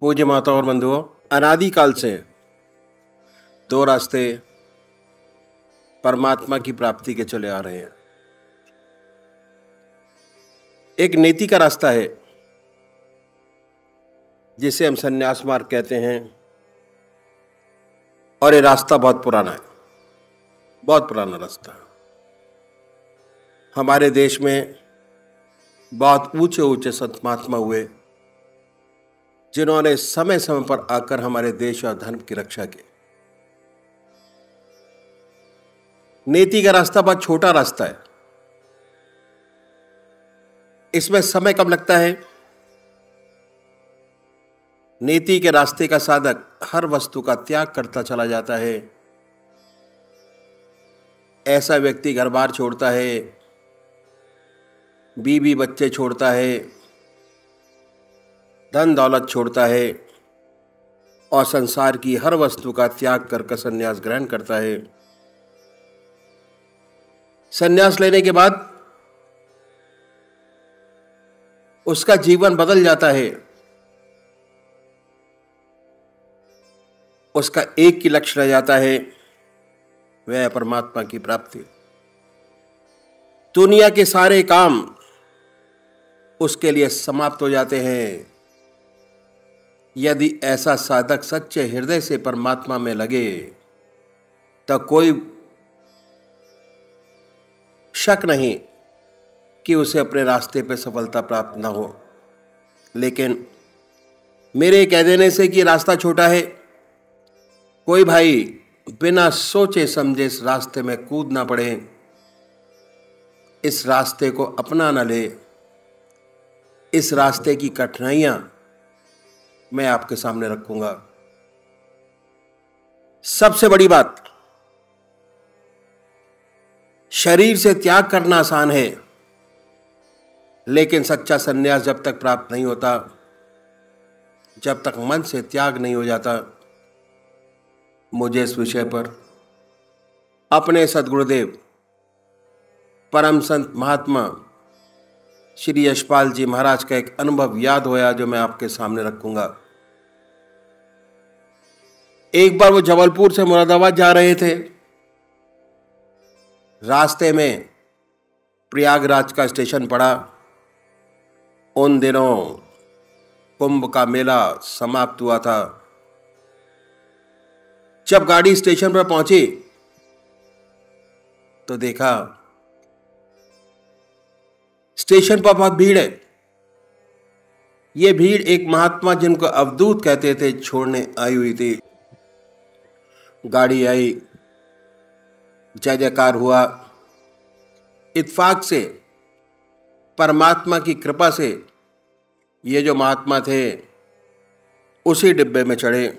पूज्य माता और बंधुओं, अनादिकाल से दो रास्ते परमात्मा की प्राप्ति के चले आ रहे हैं। एक नीति का रास्ता है जिसे हम संन्यास मार्ग कहते हैं, और ये रास्ता बहुत पुराना है, बहुत पुराना रास्ता है। हमारे देश में बहुत ऊंचे ऊंचे संत महात्मा हुए जिन्होंने समय समय पर आकर हमारे देश और धर्म की रक्षा की। नीति का रास्ता बहुत छोटा रास्ता है। इसमें समय कम लगता है। नीति के रास्ते का साधक हर वस्तु का त्याग करता चला जाता है। ऐसा व्यक्ति घर बार छोड़ता है, बीवी बच्चे छोड़ता है, धन दौलत छोड़ता है और संसार की हर वस्तु का त्याग कर संन्यास ग्रहण करता है। संन्यास लेने के बाद उसका जीवन बदल जाता है। उसका एक ही लक्ष्य रह जाता है, वह परमात्मा की प्राप्ति। दुनिया के सारे काम उसके लिए समाप्त हो जाते हैं। यदि ऐसा साधक सच्चे हृदय से परमात्मा में लगे तो कोई शक नहीं कि उसे अपने रास्ते पर सफलता प्राप्त न हो। लेकिन मेरे कह देने से कि रास्ता छोटा है, कोई भाई बिना सोचे समझे इस रास्ते में कूद ना पड़े, इस रास्ते को अपना न ले। इस रास्ते की कठिनाइयां मैं आपके सामने रखूंगा। सबसे बड़ी बात, शरीर से त्याग करना आसान है, लेकिन सच्चा संन्यास जब तक प्राप्त नहीं होता, जब तक मन से त्याग नहीं हो जाता। मुझे इस विषय पर अपने सद्गुरुदेव परम संत महात्मा श्री यशपाल जी महाराज का एक अनुभव याद होया, जो मैं आपके सामने रखूंगा। एक बार वो जबलपुर से मुरादाबाद जा रहे थे। रास्ते में प्रयागराज का स्टेशन पड़ा। उन दिनों कुंभ का मेला समाप्त हुआ था। जब गाड़ी स्टेशन पर पहुंची तो देखा स्टेशन पर बहुत भीड़ है। ये भीड़ एक महात्मा जिनको अवधूत कहते थे छोड़ने आई हुई थी। गाड़ी आई, जय जयकार हुआ। इत्फाक से, परमात्मा की कृपा से ये जो महात्मा थे उसी डिब्बे में चढ़े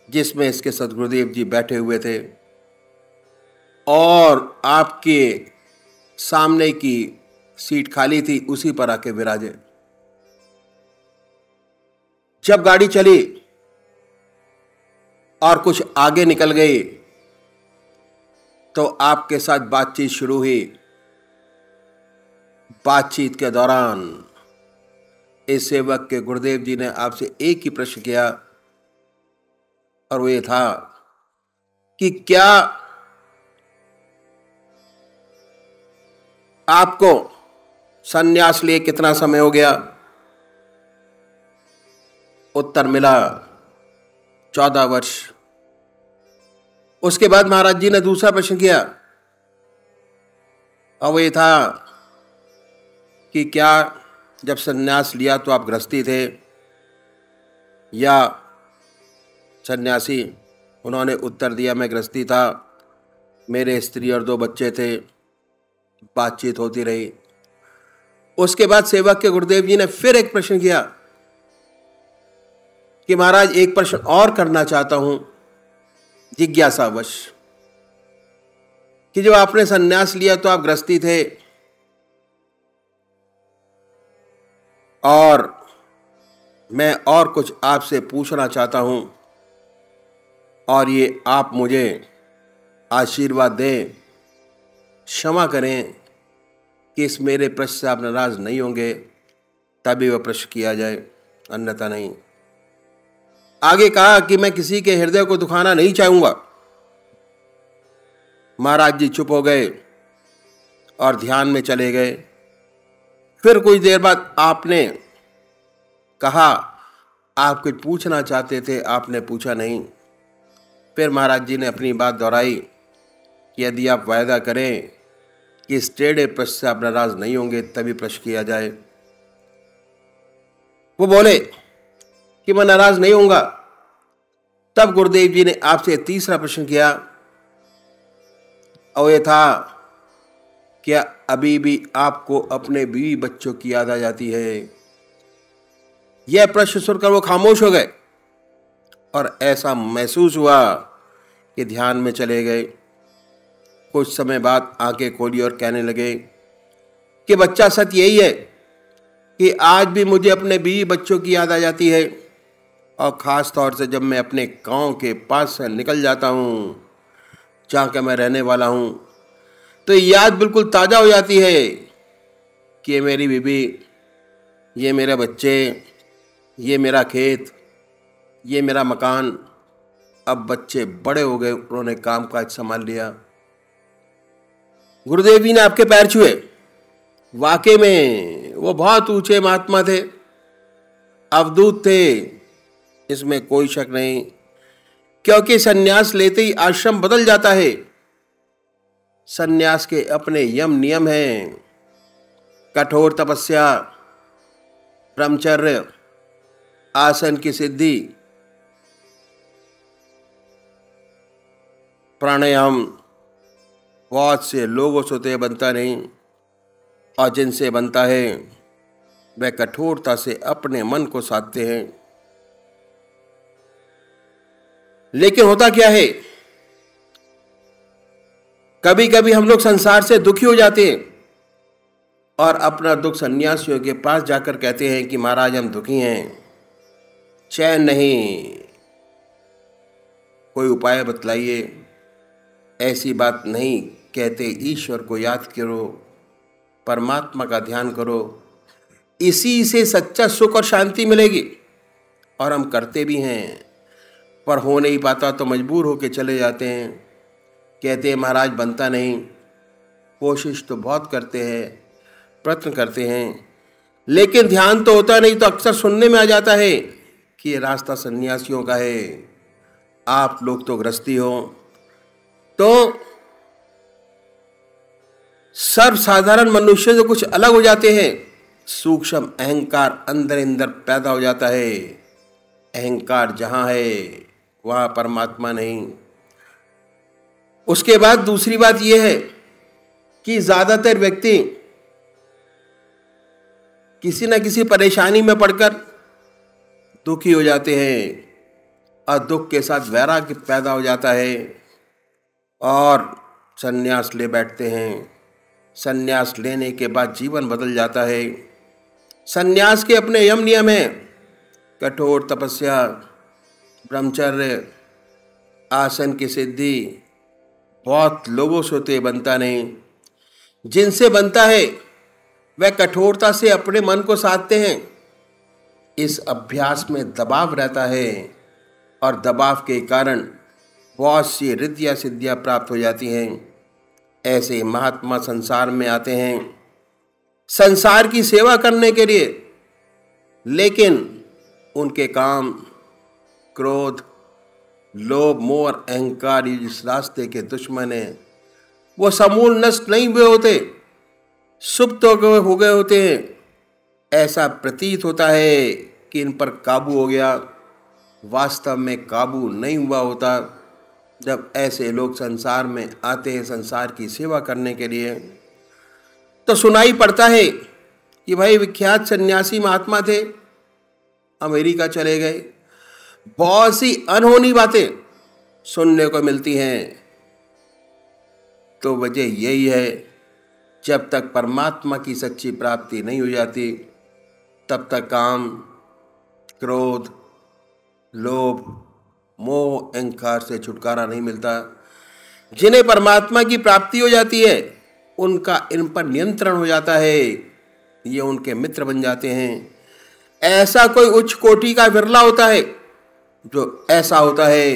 जिसमें इसके सद्गुरुदेव जी बैठे हुए थे, और आपके सामने की सीट खाली थी, उसी पर आके विराजे। जब गाड़ी चली और कुछ आगे निकल गई तो आपके साथ बातचीत शुरू हुई। बातचीत के दौरान इस सेवक के गुरुदेव जी ने आपसे एक ही प्रश्न किया, और वो ये था कि क्या आपको संन्यास लिए कितना समय हो गया? उत्तर मिला 14 वर्ष। उसके बाद महाराज जी ने दूसरा प्रश्न किया, और वो ये था कि क्या जब संन्यास लिया तो आप गृहस्थी थे या सन्यासी? उन्होंने उत्तर दिया, मैं गृहस्थी था, मेरे स्त्री और 2 बच्चे थे। बातचीत होती रही। उसके बाद सेवक के गुरुदेव जी ने फिर एक प्रश्न किया कि महाराज एक प्रश्न और करना चाहता हूं जिज्ञासावश, कि जब आपने संन्यास लिया तो आप गृहस्थी थे, और मैं और कुछ आपसे पूछना चाहता हूं, और ये आप मुझे आशीर्वाद दें, क्षमा करें कि इस मेरे प्रश्न से आप नाराज नहीं होंगे, तभी वह प्रश्न किया जाए, अन्यथा नहीं। आगे कहा कि मैं किसी के हृदय को दुखाना नहीं चाहूंगा। महाराज जी चुप हो गए और ध्यान में चले गए। फिर कुछ देर बाद आपने कहा, आप कुछ पूछना चाहते थे, आपने पूछा नहीं। फिर महाराज जी ने अपनी बात दोहराई कि यदि आप वायदा करें कि इस टेढ़े प्रश्न से आप नाराज नहीं होंगे तभी प्रश्न किया जाए। वो बोले कि मैं नाराज नहीं होऊंगा। तब गुरुदेव जी ने आपसे तीसरा प्रश्न किया और यह था, क्या अभी भी आपको अपने बीवी बच्चों की याद आ जाती है? यह प्रश्न सुनकर वो खामोश हो गए और ऐसा महसूस हुआ कि ध्यान में चले गए। कुछ समय बाद आंखें खोली और कहने लगे कि बच्चा, सच यही है कि आज भी मुझे अपने बीवी बच्चों की याद आ जाती है, और ख़ास तौर से जब मैं अपने गांव के पास से निकल जाता हूँ जहाँ का मैं रहने वाला हूँ, तो याद बिल्कुल ताज़ा हो जाती है कि ये मेरी बीवी, ये मेरे बच्चे, ये मेरा खेत, ये मेरा मकान। अब बच्चे बड़े हो गए, उन्होंने काम काज संभाल लिया। गुरुदेव जी ने आपके पैर छुए। वाकई में वो बहुत ऊंचे महात्मा थे, अवधूत थे, इसमें कोई शक नहीं। क्योंकि सन्यास लेते ही आश्रम बदल जाता है। सन्यास के अपने यम नियम हैं, कठोर तपस्या, ब्रह्मचर्य, आसन की सिद्धि, प्राणायाम। बहुत से लोगों से तो बनता नहीं, और जिनसे बनता है वह कठोरता से अपने मन को साधते हैं। लेकिन होता क्या है, कभी कभी हम लोग संसार से दुखी हो जाते हैं और अपना दुख सन्यासियों के पास जाकर कहते हैं कि महाराज हम दुखी हैं, चैन नहीं, कोई उपाय बतलाइए। ऐसी बात नहीं कहते, ईश्वर को याद करो, परमात्मा का ध्यान करो, इसी से सच्चा सुख और शांति मिलेगी। और हम करते भी हैं, पर हो नहीं पाता तो मजबूर होके चले जाते हैं। कहते हैं महाराज बनता नहीं। कोशिश तो बहुत करते हैं, प्रयत्न करते हैं, लेकिन ध्यान तो होता नहीं। तो अक्सर सुनने में आ जाता है कि ये रास्ता सन्यासियों का है, आप लोग तो गृहस्थी हो। तो सर्वसाधारण मनुष्य से कुछ अलग हो जाते हैं। सूक्ष्म अहंकार अंदर अंदर पैदा हो जाता है। अहंकार जहां है वहां परमात्मा नहीं। उसके बाद दूसरी बात यह है कि ज्यादातर व्यक्ति किसी न किसी परेशानी में पड़कर दुखी हो जाते हैं, और दुख के साथ वैराग्य पैदा हो जाता है और संन्यास ले बैठते हैं। संन्यास लेने के बाद जीवन बदल जाता है। संन्यास के अपने यम नियम हैं, कठोर तपस्या, ब्रह्मचर्य, आसन की सिद्धि। बहुत लोगों से तो ये बनता नहीं। जिनसे बनता है वह कठोरता से अपने मन को साधते हैं। इस अभ्यास में दबाव रहता है और दबाव के कारण बहुत सी रिद्धियाँ सिद्धियाँ प्राप्त हो जाती हैं। ऐसे महात्मा संसार में आते हैं संसार की सेवा करने के लिए, लेकिन उनके काम क्रोध, लोभ, मोह और अहंकार जिस रास्ते के दुश्मन हैं वो समूल नष्ट नहीं हुए होते, सुप्त हो गए होते हैं। ऐसा प्रतीत होता है कि इन पर काबू हो गया, वास्तव में काबू नहीं हुआ होता। जब ऐसे लोग संसार में आते हैं संसार की सेवा करने के लिए, तो सुनाई पड़ता है कि भाई विख्यात सन्यासी महात्मा थे, अमेरिका चले गए। बहुत सी अनहोनी बातें सुनने को मिलती हैं। तो वजह यही है, जब तक परमात्मा की सच्ची प्राप्ति नहीं हो जाती तब तक काम, क्रोध, लोभ, मोह, अहंकार से छुटकारा नहीं मिलता। जिन्हें परमात्मा की प्राप्ति हो जाती है उनका इन पर नियंत्रण हो जाता है, ये उनके मित्र बन जाते हैं। ऐसा कोई उच्च कोटि का विरला होता है जो ऐसा होता है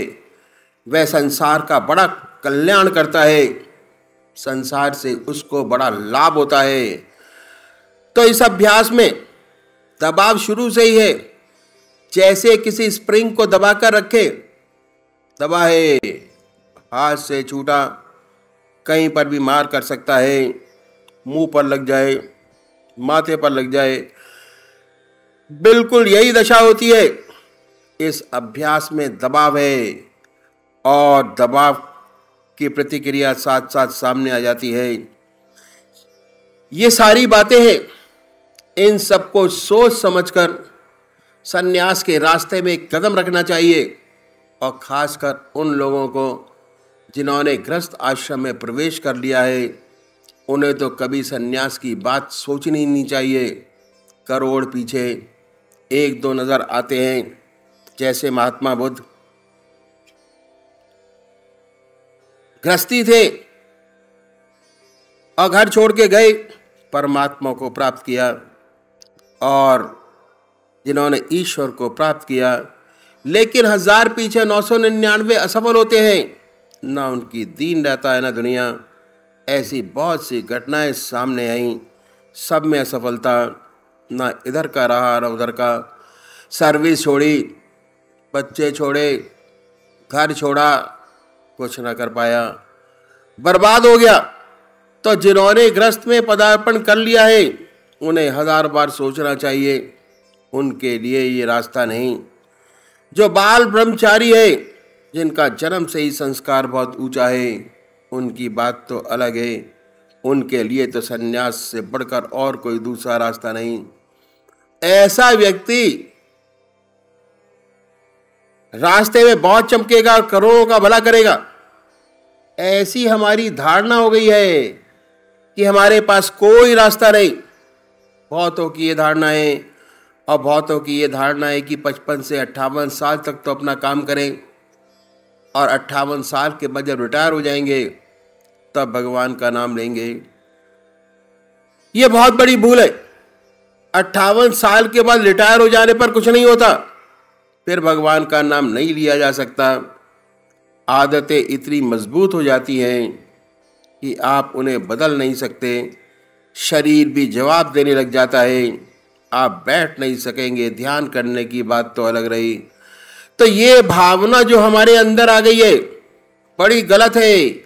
वह संसार का बड़ा कल्याण करता है, संसार से उसको बड़ा लाभ होता है। तो इस अभ्यास में दबाव शुरू से ही है। जैसे किसी स्प्रिंग को दबाकर रखे, दबा है, हाथ से छूटा, कहीं पर भी मार कर सकता है, मुंह पर लग जाए, माथे पर लग जाए, बिल्कुल यही दशा होती है। इस अभ्यास में दबाव है और दबाव की प्रतिक्रिया साथ साथ सामने आ जाती है। ये सारी बातें हैं, इन सबको सोच समझकर सन्यास के रास्ते में एक कदम रखना चाहिए। और खासकर उन लोगों को जिन्होंने गृहस्थ आश्रम में प्रवेश कर लिया है, उन्हें तो कभी सन्यास की बात सोचनी ही नहीं चाहिए। करोड़ पीछे एक दो नजर आते हैं, जैसे महात्मा बुद्ध गृहस्थी थे और घर छोड़ के गए, परमात्मा को प्राप्त किया, और जिन्होंने ईश्वर को प्राप्त किया, लेकिन 1000 पीछे 999 असफल होते हैं। ना उनकी दीन रहता है ना दुनिया। ऐसी बहुत सी घटनाएं सामने आई, सब में असफलता, ना इधर का रहा ना उधर का। सर्विस छोड़ी, बच्चे छोड़े, घर छोड़ा, कुछ ना कर पाया, बर्बाद हो गया। तो जिन्होंने गृहस्थ में पदार्पण कर लिया है, उन्हें 1000 बार सोचना चाहिए, उनके लिए ये रास्ता नहीं। जो बाल ब्रह्मचारी है, जिनका जन्म से ही संस्कार बहुत ऊंचा है, उनकी बात तो अलग है। उनके लिए तो सन्यास से बढ़कर और कोई दूसरा रास्ता नहीं। ऐसा व्यक्ति रास्ते में बहुत चमकेगा, करोड़ों का भला करेगा। ऐसी हमारी धारणा हो गई है कि हमारे पास कोई रास्ता नहीं। बहुतों की ये धारणा है, और बहुतों की ये धारणा है कि 55 से 58 साल तक तो अपना काम करें, और 58 साल के बाद जब रिटायर हो जाएंगे तब भगवान का नाम लेंगे। ये बहुत बड़ी भूल है। 58 साल के बाद रिटायर हो जाने पर कुछ नहीं होता, फिर भगवान का नाम नहीं लिया जा सकता। आदतें इतनी मजबूत हो जाती हैं कि आप उन्हें बदल नहीं सकते। शरीर भी जवाब देने लग जाता है, आप बैठ नहीं सकेंगे। ध्यान करने की बात तो अलग रही। तो ये भावना जो हमारे अंदर आ गई है, बड़ी गलत है।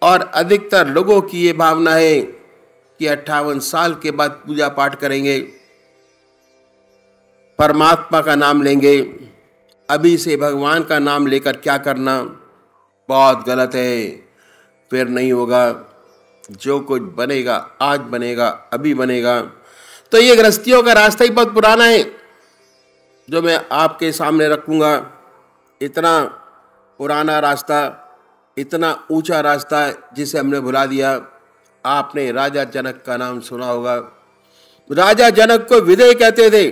और अधिकतर लोगों की ये भावना है कि 58 साल के बाद पूजा पाठ करेंगे, परमात्मा का नाम लेंगे। अभी से भगवान का नाम लेकर क्या करना, बहुत गलत है। फिर नहीं होगा। जो कुछ बनेगा आज बनेगा, अभी बनेगा। तो ये गृहस्थियों का रास्ता ही बहुत पुराना है, जो मैं आपके सामने रखूँगा। इतना पुराना रास्ता, इतना ऊंचा रास्ता जिसे हमने भुला दिया। आपने राजा जनक का नाम सुना होगा। राजा जनक को विदेह कहते थे।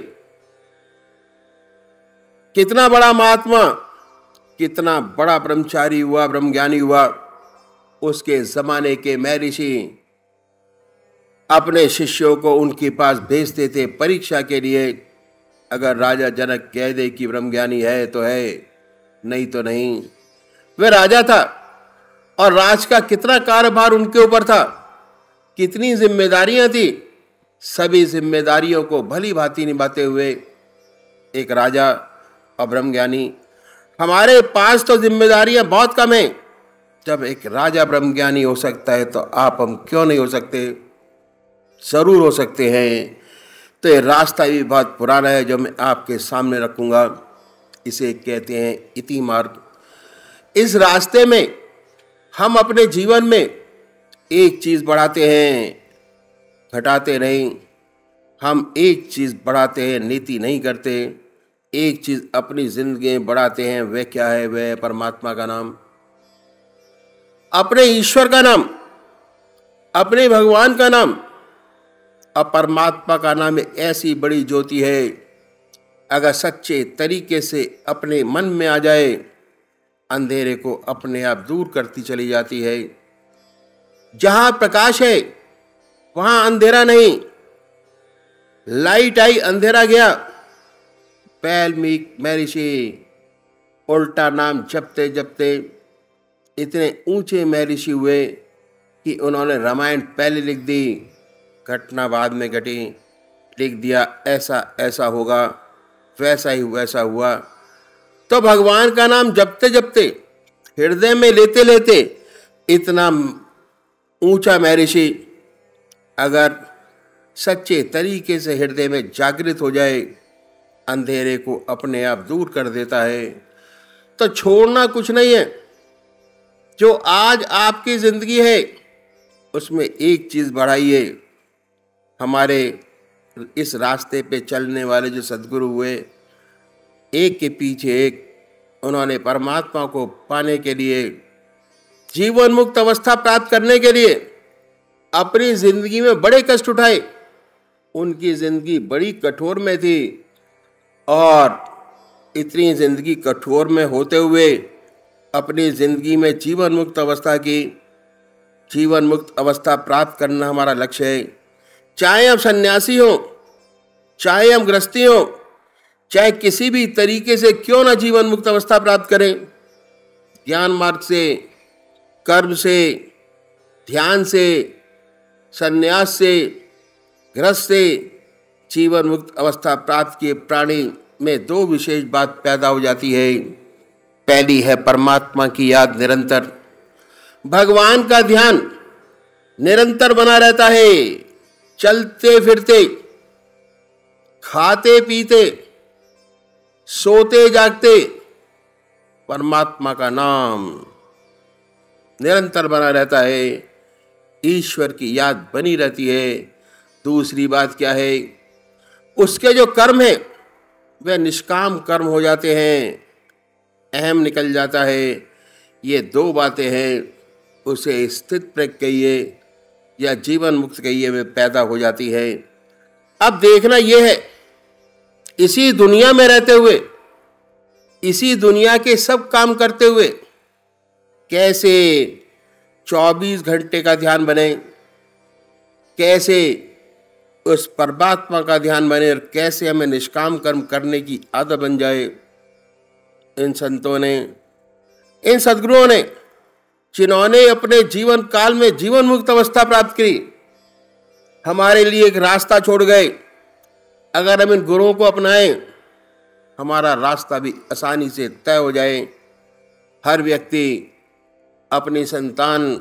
कितना बड़ा महात्मा, कितना बड़ा ब्रह्मचारी हुआ, ब्रह्मज्ञानी हुआ। उसके जमाने के महर्षि अपने शिष्यों को उनके पास भेजते थे परीक्षा के लिए। अगर राजा जनक कह दे कि ब्रह्मज्ञानी है तो है, नहीं तो नहीं। वह राजा था और राज का कितना कार्यभार उनके ऊपर था, कितनी जिम्मेदारियां थी। सभी जिम्मेदारियों को भली भांति निभाते हुए एक राजा और ब्रह्मज्ञानी। हमारे पास तो जिम्मेदारियां बहुत कम हैं। जब एक राजा ब्रह्मज्ञानी हो सकता है तो आप हम क्यों नहीं हो सकते? जरूर हो सकते हैं। तो ये रास्ता भी बहुत पुराना है जो मैं आपके सामने रखूँगा। इसे कहते हैं इति मार्ग। इस रास्ते में हम अपने जीवन में एक चीज़ बढ़ाते हैं, घटाते नहीं। हम एक चीज़ बढ़ाते हैं, नीति नहीं करते। एक चीज़ अपनी जिंदगी में बढ़ाते हैं, वह क्या है? वह परमात्मा का नाम, अपने ईश्वर का नाम, अपने भगवान का नाम। और परमात्मा का नाम एक ऐसी बड़ी ज्योति है, अगर सच्चे तरीके से अपने मन में आ जाए, अंधेरे को अपने आप दूर करती चली जाती है। जहां प्रकाश है वहां अंधेरा नहीं। लाइट आई, अंधेरा गया। वाल्मीकि महर्षि उल्टा नाम जपते जपते इतने ऊंचे महर्षि हुए कि उन्होंने रामायण पहले लिख दी, घटना बाद में घटी, लिख दिया ऐसा ऐसा होगा, वैसा ही वैसा हुआ। तो भगवान का नाम जपते जपते, हृदय में लेते लेते इतना ऊंचा महर्षि अगर सच्चे तरीके से हृदय में जागृत हो जाए, अंधेरे को अपने आप दूर कर देता है। तो छोड़ना कुछ नहीं है। जो आज आपकी जिंदगी है उसमें एक चीज बढ़ाइए। हमारे इस रास्ते पे चलने वाले जो सद्गुरु हुए, एक के पीछे एक, उन्होंने परमात्मा को पाने के लिए, जीवन मुक्त अवस्था प्राप्त करने के लिए अपनी जिंदगी में बड़े कष्ट उठाए। उनकी जिंदगी बड़ी कठोर में थी और इतनी जिंदगी कठोर में होते हुए अपनी जिंदगी में जीवन मुक्त अवस्था की, जीवन मुक्त अवस्था प्राप्त करना हमारा लक्ष्य है। चाहे हम सन्यासी हो, चाहे हम गृहस्थी हो, चाहे किसी भी तरीके से क्यों ना जीवन मुक्त अवस्था प्राप्त करें, ज्ञान मार्ग से, कर्म से, ध्यान से, सन्यास से, गृहस्थ से जीवन मुक्त अवस्था प्राप्त किए प्राणी में दो विशेष बात पैदा हो जाती है। पहली है परमात्मा की याद निरंतर, भगवान का ध्यान निरंतर बना रहता है। चलते फिरते, खाते पीते, सोते जागते परमात्मा का नाम निरंतर बना रहता है, ईश्वर की याद बनी रहती है। दूसरी बात क्या है, उसके जो कर्म है वे निष्काम कर्म हो जाते हैं, अहम निकल जाता है। ये दो बातें हैं, उसे स्थित प्रज्ञ कहिए या जीवन मुक्त कहिए, वे पैदा हो जाती है। अब देखना यह है, इसी दुनिया में रहते हुए, इसी दुनिया के सब काम करते हुए कैसे 24 घंटे का ध्यान बने, कैसे उस परमात्मा का ध्यान बने और कैसे हमें निष्काम कर्म करने की आदत बन जाए। इन संतों ने, इन सद्गुरुओं ने, जिन्होंने अपने जीवन काल में जीवन मुक्त अवस्था प्राप्त की, हमारे लिए एक रास्ता छोड़ गए। अगर हम इन गुरुओं को अपनाएं, हमारा रास्ता भी आसानी से तय हो जाए। हर व्यक्ति अपनी संतान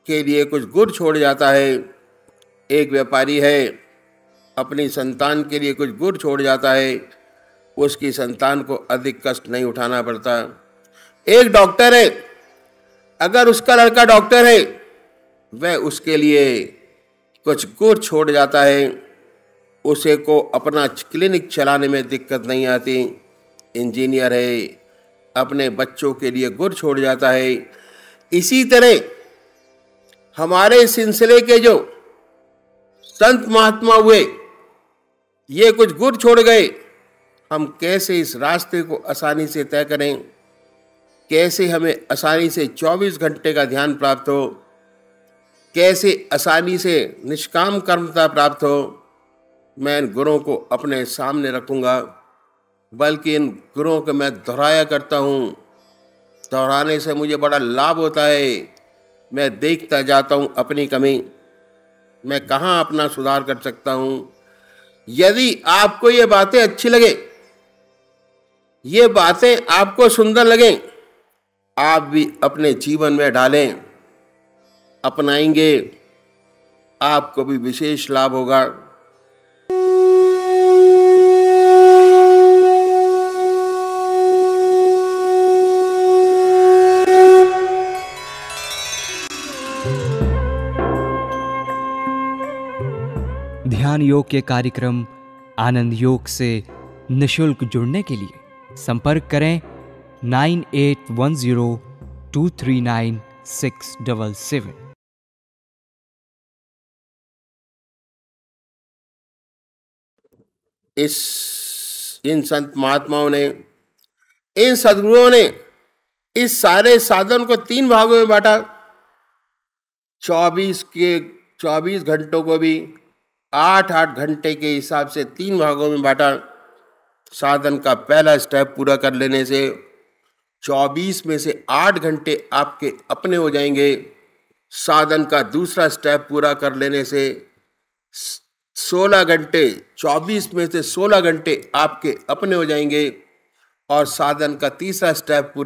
के लिए कुछ गुर छोड़ जाता है। एक व्यापारी है, अपनी संतान के लिए कुछ गुर छोड़ जाता है, उसकी संतान को अधिक कष्ट नहीं उठाना पड़ता। एक डॉक्टर है, अगर उसका लड़का डॉक्टर है, वह उसके लिए कुछ गुर छोड़ जाता है, उसे को अपना क्लिनिक चलाने में दिक्कत नहीं आती। इंजीनियर है, अपने बच्चों के लिए गुर छोड़ जाता है। इसी तरह हमारे सिलसिले के जो संत महात्मा हुए, ये कुछ गुर छोड़ गए। हम कैसे इस रास्ते को आसानी से तय करें, कैसे हमें आसानी से 24 घंटे का ध्यान प्राप्त हो, कैसे आसानी से निष्काम कर्मता प्राप्त हो, मैं इन गुरुओं को अपने सामने रखूंगा। बल्कि इन गुरुओं को मैं दोहराया करता हूँ। दोहराने से मुझे बड़ा लाभ होता है। मैं देखता जाता हूँ अपनी कमी, मैं कहाँ अपना सुधार कर सकता हूँ। यदि आपको ये बातें अच्छी लगे, ये बातें आपको सुंदर लगें, आप भी अपने जीवन में डालें, अपनाएंगे, आपको भी विशेष लाभ होगा। ध्यान योग के कार्यक्रम आनंद योग से निशुल्क जुड़ने के लिए संपर्क करें 9810239677। इन संत महात्माओं ने, इन सद्गुरुओं ने इस सारे साधन को 3 भागों में बांटा। 24 घंटों को भी 8-8 घंटे के हिसाब से 3 भागों में बांटा। साधन का पहला स्टेप पूरा कर लेने से 24 में से 8 घंटे आपके अपने हो जाएंगे। साधन का दूसरा स्टेप पूरा कर लेने से 16 घंटे, 24 में से 16 घंटे आपके अपने हो जाएंगे और साधन का तीसरा स्टेप पूरा